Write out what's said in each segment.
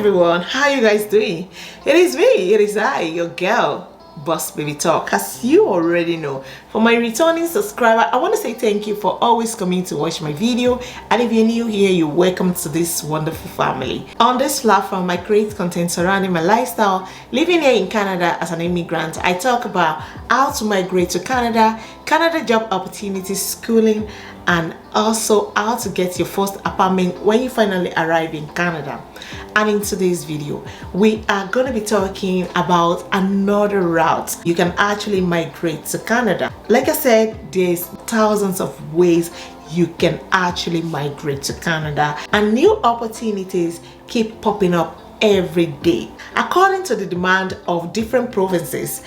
everyone, how you guys doing? It is me, it is I, your girl, Boss Baby Talk. As you already know, for my returning subscriber, I want to say thank you for always coming to watch my video. And if you're new here, you're welcome to this wonderful family. On this platform, I create content surrounding my lifestyle, living here in Canada as an immigrant. I talk about how to migrate to Canada, Canada job opportunities, schooling, and also how to get your first apartment when you finally arrive in Canada. And in today's video, we are going to be talking about another route you can actually migrate to Canada. Like I said, there's thousands of ways you can actually migrate to Canada, and new opportunities keep popping up every day. According to the demand of different provinces,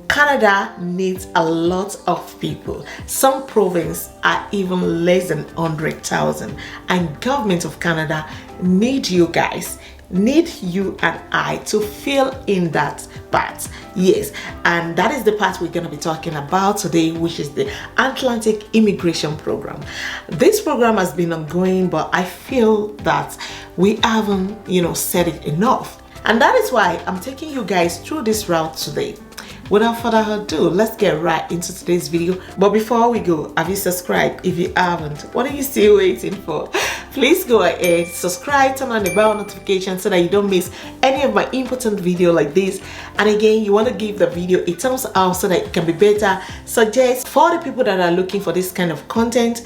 Canada needs a lot of people. Some provinces are even less than 100,000, and government of Canada need you guys, need you and I to fill in that part. Yes, and that is the part we're going to be talking about today, which is the Atlantic Immigration Program. This program has been ongoing, but I feel that we haven't, said it enough. And that is why I'm taking you guys through this route today. Without further ado, let's get right into today's video. But before we go, have you subscribed? If you haven't, what are you still waiting for? Please go ahead, subscribe, turn on the bell notification so that you don't miss any of my important video like this. And again, you want to give the video a thumbs up so that it can be better. Suggest for the people that are looking for this kind of content,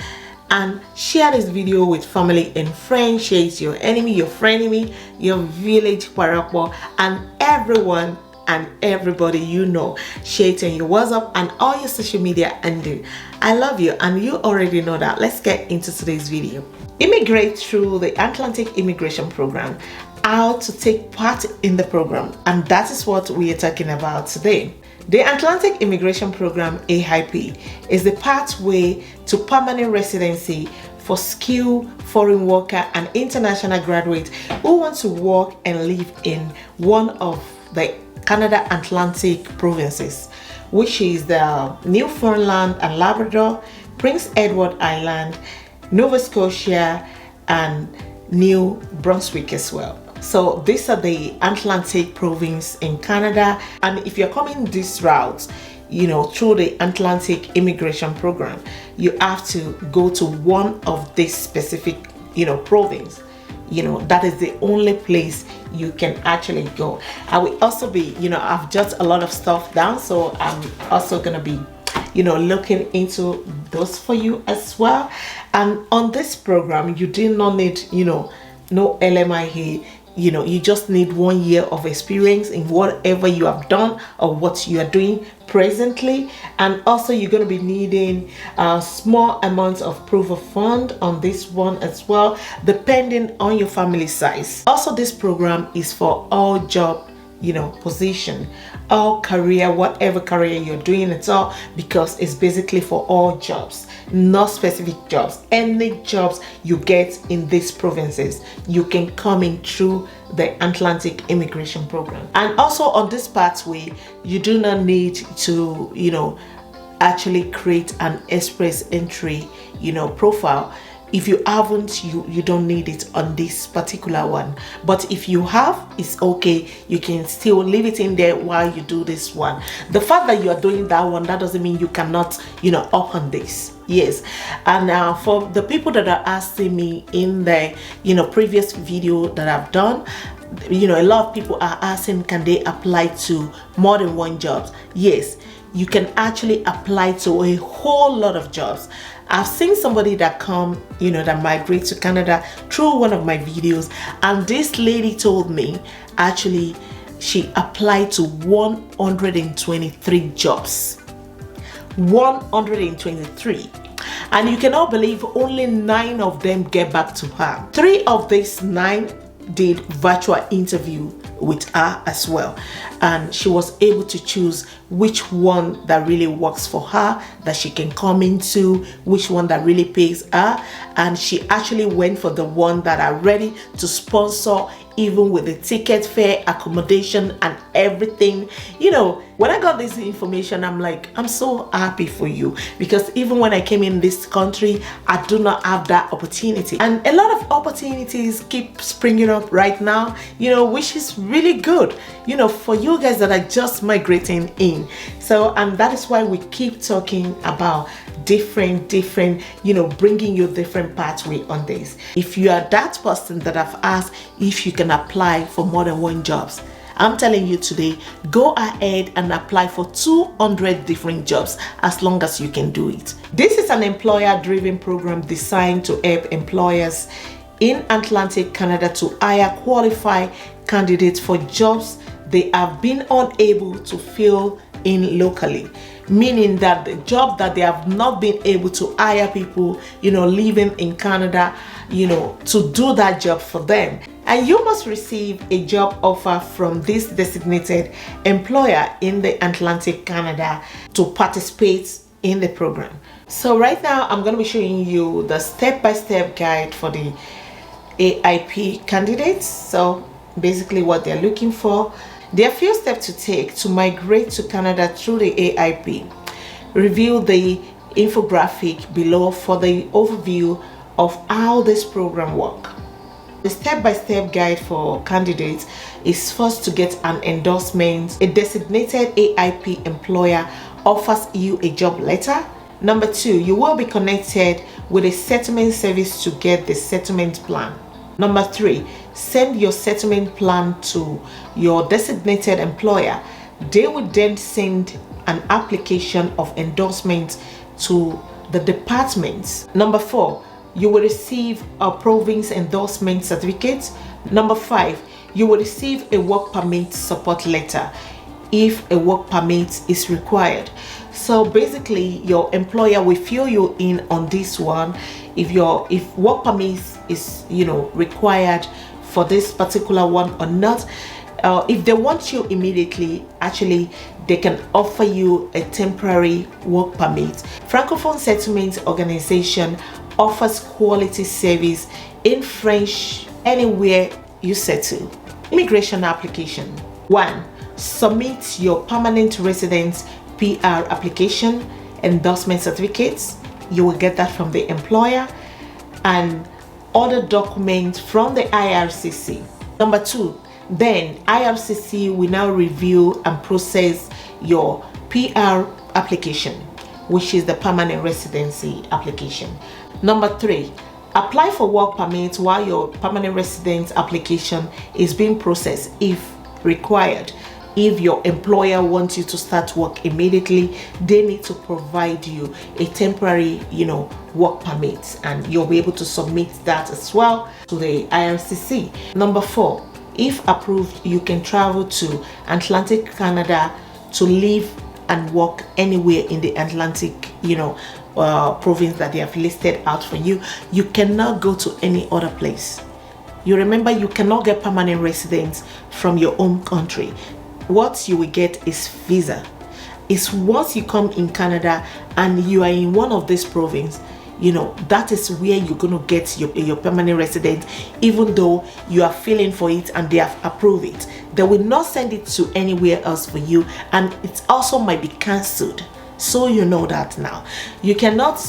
and share this video with family and friends. Share it to your enemy, your frenemy, your village parappa, and everyone and everybody you know. Share it on your WhatsApp and all your social media and I love you, and you already know that. Let's get into today's video. Immigrate through the Atlantic Immigration Program. How to take part in the program, and that is what we are talking about today. The Atlantic Immigration Program, AIP, is the pathway to permanent residency for skilled foreign worker and international graduates who want to work and live in one of the Canada Atlantic provinces, which is the Newfoundland and Labrador, Prince Edward Island, Nova Scotia, and New Brunswick as well. So these are the Atlantic province in Canada, and if you're coming this route, through the Atlantic Immigration Program, you have to go to one of these specific, province. That is the only place you can actually go. I will also be, I've jotted a lot of stuff down, so I'm also gonna be, looking into those for you as well. And on this program, you do not need, no LMIA. You just need 1 year of experience in whatever you have done or what you are doing presently. And also you're going to be needing small amounts of proof of fund on this one as well, depending on your family size. Also, this program is for all job position, all career, whatever career you're doing at all, because it's basically for all jobs, not specific jobs. Any jobs you get in these provinces, you can come in through the Atlantic Immigration Program. And also on this pathway, you do not need to actually create an express entry profile. If you haven't, you don't need it on this particular one. But if you have, it's okay. You can still leave it in there while you do this one. The fact that you are doing that one, that doesn't mean you cannot, open this. Yes. And for the people that are asking me in the, previous video that I've done, a lot of people are asking, can they apply to more than one job? Yes, you can actually apply to a whole lot of jobs. I've seen somebody that that migrate to Canada through one of my videos, and this lady told me actually she applied to 123 jobs. 123. And you cannot believe only 9 of them get back to her. 3 of these 9 did virtual interview with her as well, and she was able to choose which one that really works for her, that she can come into, which one that really pays her. And she actually went for the one that are ready to sponsor even with the ticket fare, accommodation, and everything. When I got this information, I'm like, I'm so happy for you, because even when I came in this country, I do not have that opportunity. And a lot of opportunities keep springing up right now, which is really good, for you guys that are just migrating in. So, and that is why we keep talking about different, bringing you different pathway on this. If you are that person that I've asked if you can apply for more than one jobs, I'm telling you today, go ahead and apply for 200 different jobs as long as you can do it. This is an employer-driven program designed to help employers in Atlantic Canada to hire qualified candidates for jobs they have been unable to fill in locally. Meaning that the job that they have not been able to hire people, living in Canada, to do that job for them. And you must receive a job offer from this designated employer in the Atlantic Canada to participate in the program. So right now, I'm going to be showing you the step-by-step guide for the AIP candidates. So basically what they're looking for. There are a few steps to take to migrate to Canada through the AIP. Review the infographic below for the overview of how this program works. The step-by-step guide for candidates is first to get an endorsement. A designated AIP employer offers you a job letter. Number 2, you will be connected with a settlement service to get the settlement plan. Number 3, send your settlement plan to your designated employer. They will then send an application of endorsement to the department. Number 4, you will receive a province endorsement certificate. Number 5, you will receive a work permit support letter if a work permit is required. So basically, your employer will fill you in on this one if work permit is required for this particular one or not. If they want you immediately, actually they can offer you a temporary work permit. Francophone Settlement Organization offers quality service in French anywhere you settle. Immigration application. 1. Submit your permanent residence PR application, endorsement certificates. You will get that from the employer, and other documents from the IRCC. Number 2, then IRCC will now review and process your PR application, which is the permanent residency application. Number 3, apply for work permit while your permanent residence application is being processed if required. If your employer wants you to start work immediately, they need to provide you a temporary, work permit, and you'll be able to submit that as well to the IRCC. Number 4, if approved, you can travel to Atlantic Canada to live and work anywhere in the Atlantic, province that they have listed out for you. You cannot go to any other place. You remember, you cannot get permanent residence from your own country. What you will get is visa. It's once you come in Canada and you are in one of these provinces, that is where you're going to get your permanent residence, even though you are filling for it and they have approved it. They will not send it to anywhere else for you, and it also might be cancelled. So you know that now. You cannot,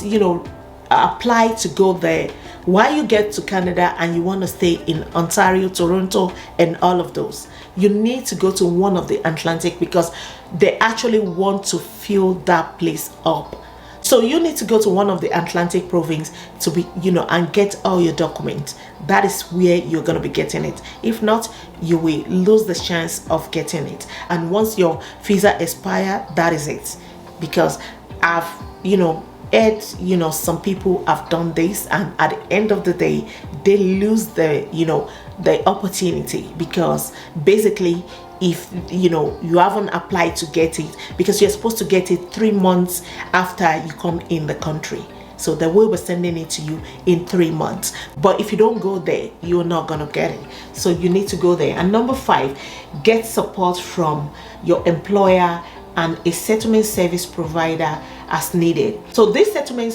apply to go there while you get to Canada and you want to stay in Ontario, Toronto, and all of those. You need to go to one of the Atlantic, because they actually want to fill that place up. So you need to go to one of the Atlantic province to be, and get all your documents. That is where you're going to be getting it. If not, you will lose the chance of getting it. And once your visa expires, that is it. Because I've, heard, some people have done this, and at the end of the day, they lose the opportunity, because basically, if you haven't applied to get it, because you're supposed to get it 3 months after you come in the country, so they will be sending it to you in 3 months. But if you don't go there, you're not gonna get it. So you need to go there. And number 5, get support from your employer and a settlement service provider as needed. So this settlement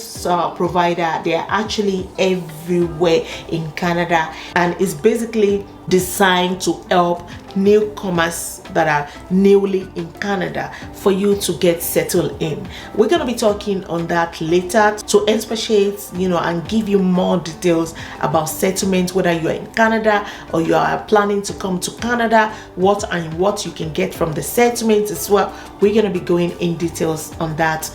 provider, they are actually everywhere in Canada, and it's basically designed to help newcomers that are newly in Canada for you to get settled in. We're going to be talking on that later to expatiate, and give you more details about settlement, whether you're in Canada or you are planning to come to Canada, what you can get from the settlement as well. We're going to be going in details on that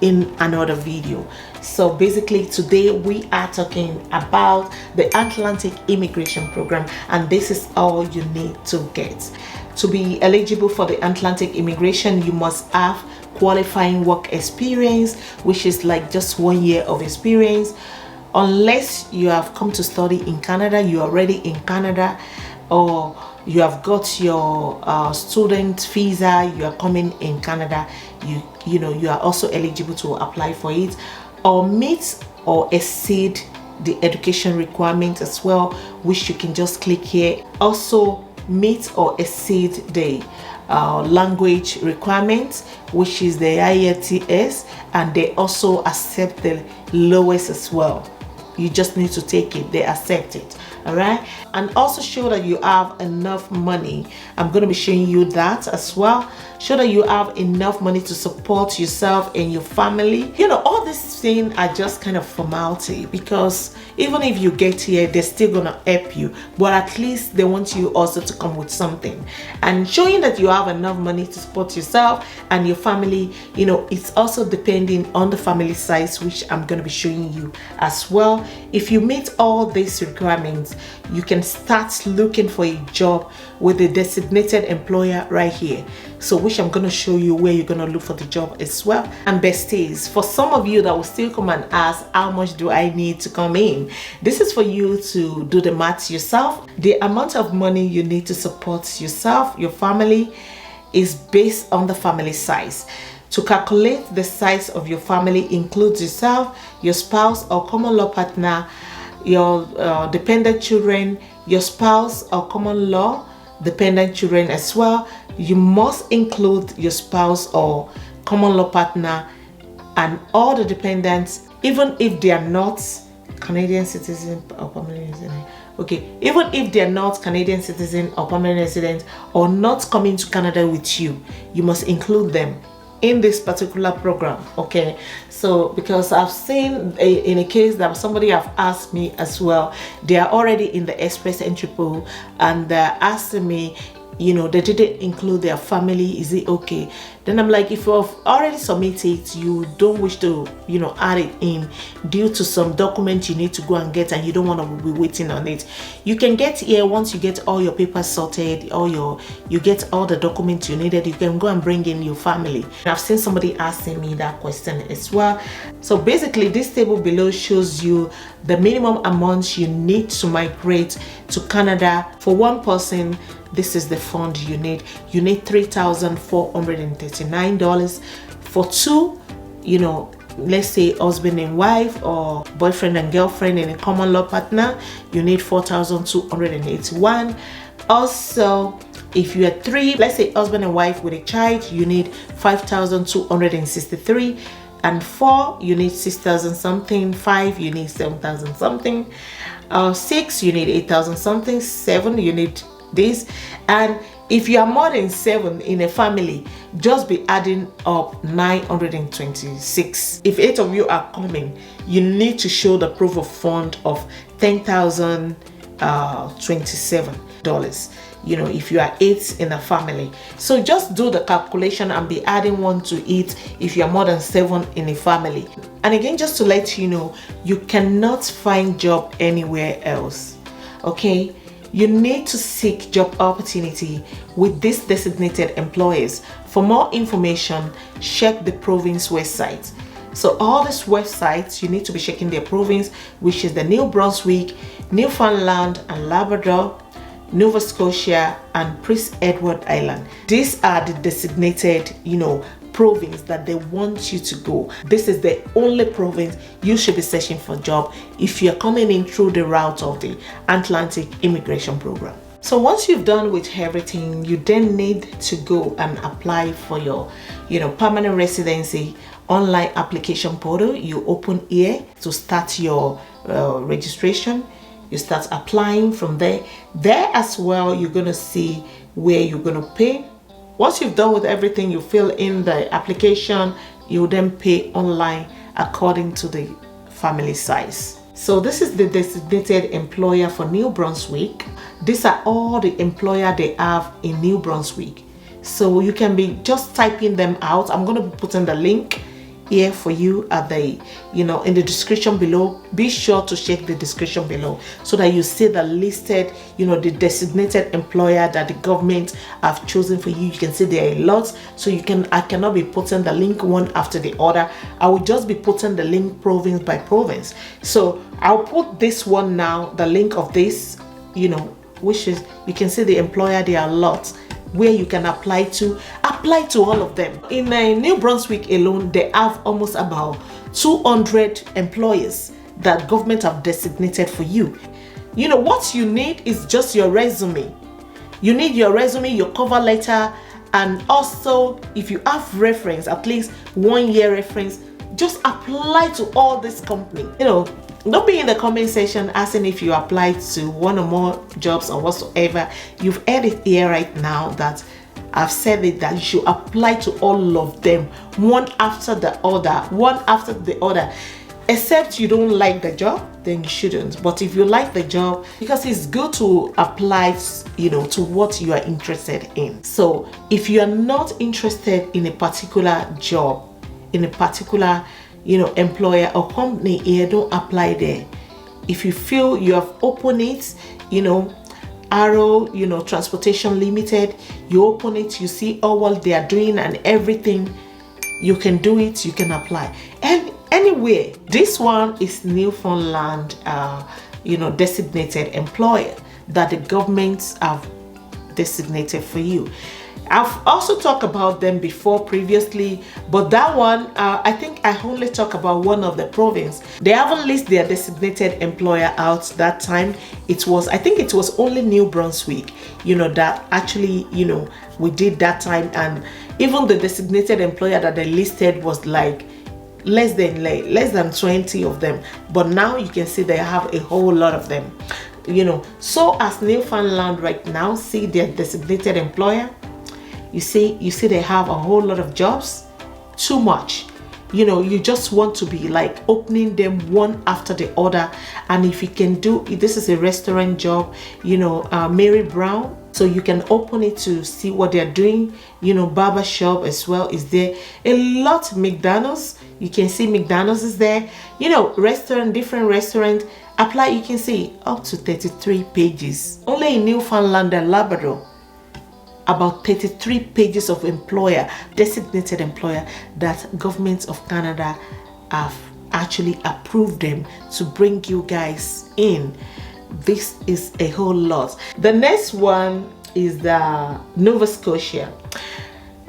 in another video. So basically today we are talking about the Atlantic Immigration Program, and this is all you need to get. To be eligible for the Atlantic Immigration, you must have qualifying work experience, which is like just 1 year of experience. Unless you have come to study in Canada, you're already in Canada, or you have got your student visa, you are coming in Canada, you are also eligible to apply for it, or meet or exceed the education requirement as well, which you can just click here. Also meet or exceed the language requirements, which is the IELTS, and they also accept the lowest as well. You just need to take it, they accept it. All right, and also show that you have enough money. I'm going to be showing you that as well. Show that you have enough money to support yourself and your family. All these things are just kind of formality, because even if you get here, they're still gonna help you, but at least they want you also to come with something. And showing that you have enough money to support yourself and your family, it's also depending on the family size, which I'm going to be showing you as well. If you meet all these requirements, you can start looking for a job with a designated employer right here. So which I'm going to show you where you're going to look for the job as well. And besties, for some of you that will still come and ask, how much do I need to come in? This is for you to do the maths yourself. The amount of money you need to support yourself, your family, is based on the family size. To calculate the size of your family includes yourself, your spouse or common law partner, your dependent children, your spouse or common law dependent children as well. You must include your spouse or common law partner and all the dependents, even if they are not Canadian citizen or permanent resident. Okay, even if they are not Canadian citizen or permanent resident, or not coming to Canada with you, you must include them in this particular program. Okay, so because I've seen in a case that somebody have asked me as well, they are already in the express entry pool and they're asking me, they didn't include their family, is it okay? Then I'm like, if you've already submitted, you don't wish to add it in due to some document you need to go and get, and you don't want to be waiting on it, you can get here. Once you get all your papers sorted, you get all the documents you needed, you can go and bring in your family. And I've seen somebody asking me that question as well. So basically this table below shows you the minimum amount you need to migrate to Canada. For one person, this is the fund you need. You need $3,439. For two, let's say husband and wife or boyfriend and girlfriend and a common law partner, you need $4,281. Also, if you are three, let's say husband and wife with a child, you need $5,263. And 4, you need 6,000 something. 5, you need 7,000 something. 6, you need 8,000 something. 7, you need this. And if you are more than 7 in a family, just be adding up 926. If 8 of you are coming, you need to show the proof of fund of $10,027. If you are 8 in a family. So just do the calculation and be adding 1 to it if you are more than 7 in a family. And again, just to let you know, you cannot find job anywhere else. Okay, you need to seek job opportunity with these designated employers. For more information, check the province website. So all these websites, you need to be checking their province, which is the New Brunswick, Newfoundland and Labrador, Nova Scotia and Prince Edward Island. These are the designated, province that they want you to go. This is the only province you should be searching for a job if you're coming in through the route of the Atlantic Immigration Program. So once you've done with everything, you then need to go and apply for your, permanent residency online application portal. You open here to start your registration. you start applying from there. There as well, you're going to see where you're going to pay. Once you've done with everything, you fill in the application, you then pay online according to the family size. So this is the designated employer for New Brunswick. These are all the employer they have in New Brunswick. So you can be just typing them out. I'm going to be putting the link here for you at the, in the description below. Be sure to check the description below so that you see the listed, the designated employer that the government have chosen for you. You can see there are a lot, so I cannot be putting the link one after the other. I will just be putting the link province by province. So I'll put this one now, the link of this, which is, you can see the employer, there are a lot where you can apply to all of them. In New Brunswick alone, they have almost about 200 employers that government have designated for you. What you need is just your resume. You need your resume, your cover letter, and also if you have reference, at least 1 year reference, just apply to all this company. Don't be in the comment section asking if you applied to one or more jobs or whatsoever. You've heard it here right now that I've said it, that you should apply to all of them, one after the other. Except you don't like the job, then you shouldn't. But if you like the job, because it's good to apply, to what you are interested in. So if you are not interested in a particular job, in a particular employer or company here, don't apply there. If you feel you have opened it, Arrow, Transportation Limited, you open it, you see all what they are doing and everything, you can do it, you can apply. And anyway, this one is Newfoundland, designated employer that the governments have designated for you. I've also talked about them before previously, but that one, I think I only talk about one of the province. They haven't listed their designated employer out that time. I think it was only New Brunswick, that actually, we did that time. And even the designated employer that they listed was like less than 20 of them. But now you can see they have a whole lot of them, So as Newfoundland right now, see their designated employer, you see they have a whole lot of jobs, too much. You just want to be like opening them one after the other. And if you can do, this is a restaurant job, Mary Brown, so you can open it to see what they're doing. Barber shop as well is there. A lot. McDonald's, you can see McDonald's is there. Restaurant, different restaurant. Apply, you can see up to 33 pages. Only in Newfoundland and Labrador, about 33 pages of designated employer that governments of Canada have actually approved them to bring you guys in. This is a whole lot. The next one is the Nova Scotia.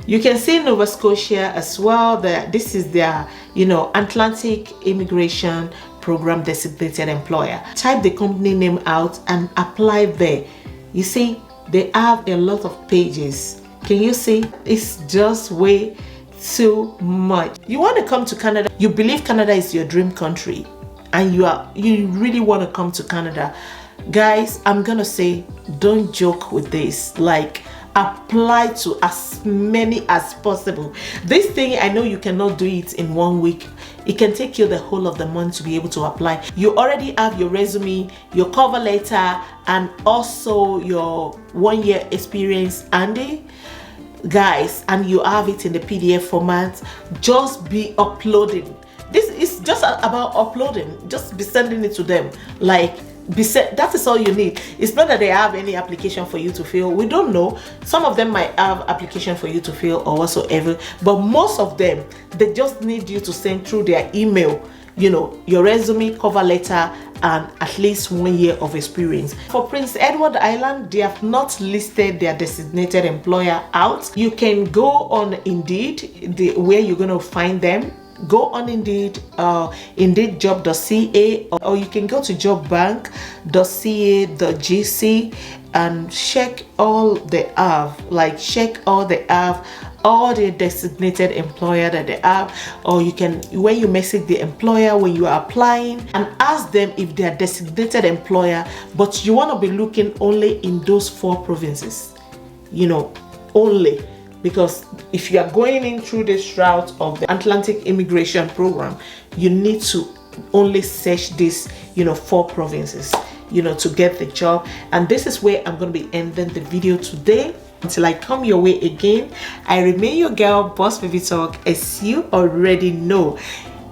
You can see Nova Scotia as well. This is their, Atlantic Immigration Program designated employer. Type the company name out and apply there. You see, they have a lot of pages. Can you see? It's just way too much. You want to come to Canada, you believe Canada is your dream country, and you really want to come to Canada. Guys, I'm gonna say, don't joke with this. Like, apply to as many as possible. This thing, I know you cannot do it in 1 week. It can take you the whole of the month to be able to apply. You already have your resume, your cover letter, and also your 1 year experience, Andy, guys, and you have it in the PDF format. Just be uploading. This is just about uploading. Just be sending it to them. That is all you need. It's not that they have any application for you to fill. We don't know. Some of them might have application for you to fill or whatsoever, but most of them, they just need you to send through their email, your resume, cover letter, and at least 1 year of experience. For Prince Edward Island, they have not listed their designated employer out. You can go on Indeed, where you're going to find them. Go on Indeed, indeedjob.ca, or you can go to jobbank.ca.gc and check all they have. Check all they have all the designated employer that they have, or you can, when you message the employer when you are applying, and ask them if they are designated employer, but you want to be looking only in those 4 provinces, you know, only. Because if you are going in through this route of the Atlantic Immigration Program, you need to only search this, you know, 4 provinces, you know, to get the job. And this is where I'm going to be ending the video today. Until I come your way again, I remain your girl, Boss Baby Talk. As you already know,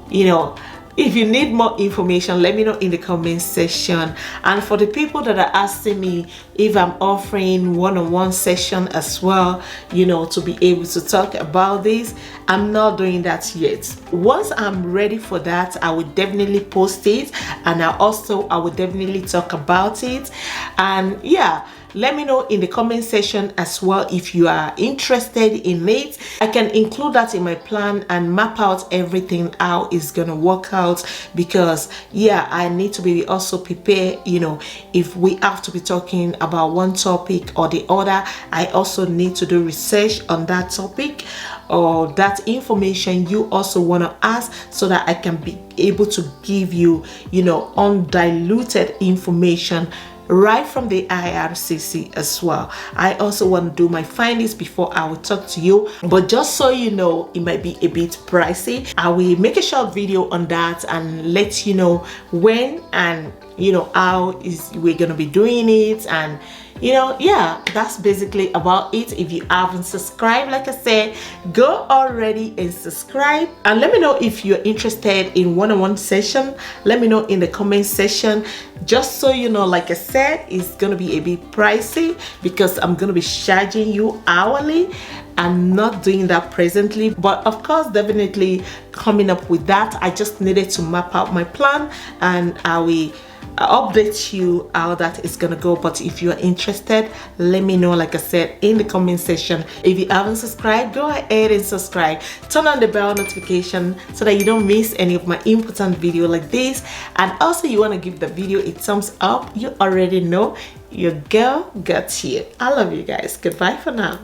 you know, if you need more information, let me know in the comment section. And for the people that are asking me if I'm offering one-on-one session as well, you know, to be able to talk about this, I'm not doing that yet. Once I'm ready for that, I will definitely post it, and I will definitely talk about it. And yeah, let me know in the comment section as well if you are interested in it. I can include that in my plan and map out everything how it's gonna work out, because yeah, I need to be also prepared, you know, if we have to be talking about one topic or the other. I also need to do research on that topic or that information you also want to ask, so that I can be able to give you, you know, undiluted information right from the IRCC as well. I also want to do my findings before I will talk to you, but just so you know, it might be a bit pricey. I will make a short video on that and let you know when and, you know, how we're gonna be doing it. And you know, yeah, that's basically about it. If you haven't subscribed, like I said, go already and subscribe. And let me know if you're interested in one-on-one session. Let me know in the comment section. Just so you know, like I said, it's gonna be a bit pricey because I'm gonna be charging you hourly. I'm not doing that presently, but of course, definitely coming up with that. I just needed to map out my plan, and I will update you how that is gonna go. But if you are interested, let me know, like I said, in the comment section. If you haven't subscribed, go ahead and subscribe. Turn on the bell notification so that you don't miss any of my important video like this. And also, you want to give the video a thumbs up. You already know your girl got you. I love you guys. Goodbye for now.